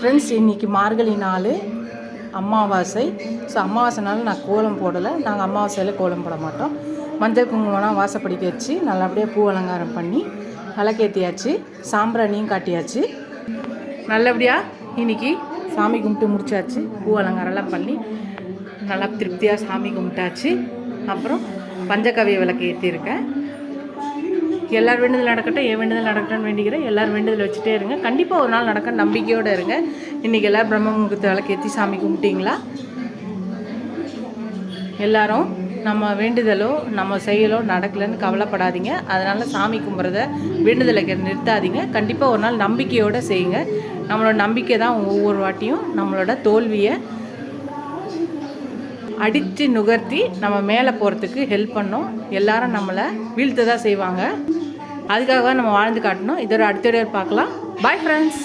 Friends, இன்றைக்கி மார்கழி நாள் அமாவாசை. ஸோ அமாவாசை நாள் நான் கோலம் போடலை. நாங்கள் அமாவாசையில் கோலம் போட மாட்டோம். மஞ்சள் குங்குமம்லாம் வாசப்படிக்க வச்சு நல்லபடியாக பூ அலங்காரம் பண்ணி விளக்கேற்றியாச்சு, சாம்பிராணியும் காட்டியாச்சு. நல்லபடியாக இன்றைக்கி சாமி கும்பிட்டு முடிச்சாச்சு. பூ அலங்காரம்லாம் பண்ணி நல்லா திருப்தியாக சாமி கும்பிட்டாச்சு. அப்புறம் பஞ்சகவிய விளக்கு ஏற்றிருக்கேன். எல்லார் வேண்டுதல் நடக்கட்டும், என் வேண்டுதல் நடக்கட்டும்னு வேண்டிக்கிறேன். எல்லோரும் வேண்டுதல் வச்சுட்டே இருங்க. கண்டிப்பாக ஒரு நாள் நடக்க நம்பிக்கையோடு இருங்க. இன்றைக்கி எல்லோரும் பிரம்ம முகூர்த்த விளக்கு ஏற்றி சாமி கும்பிட்டிங்களா? எல்லோரும் நம்ம வேண்டுதலோ நம்ம செயலோ நடக்கலைன்னு கவலைப்படாதீங்க. அதனால் சாமி கும்பிட்றத வேண்டுதலை நிறுத்தாதீங்க. கண்டிப்பாக ஒரு நாள் நம்பிக்கையோடு செய்யுங்க. நம்மளோட நம்பிக்கை தான் ஒவ்வொரு வாட்டியும் நம்மளோட தோல்வியை அடித்து நுகர்த்தி நம்ம மேலே போகிறதுக்கு ஹெல்ப் பண்ணோம். எல்லாரும் நம்மளை வீழ்த்த தான் செய்வாங்க. அதுக்காக நம்ம வாழ்ந்து காட்டணும். இதோட அடுத்த வீடியோவில் பார்க்கலாம். Bye friends.